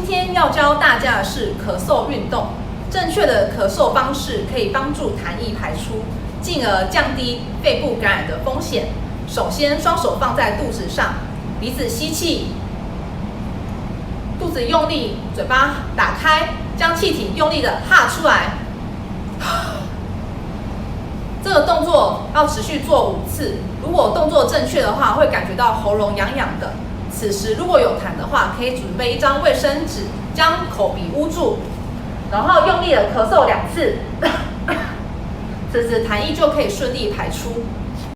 天要教大家的是咳嗽运动。正确的咳嗽方式可以帮助痰液排出，进而降低肺部感染的风险。首先，双手放在肚子上，鼻子吸气，肚子用力，嘴巴打开，将气体用力的哈出来。这个动作要持续做5次。如果动作正确的话，会感觉到喉咙痒痒的。此时如果有痰的话，可以准备一张卫生纸，将口鼻捂住，然后用力的咳嗽2次，此时痰液就可以顺利排出。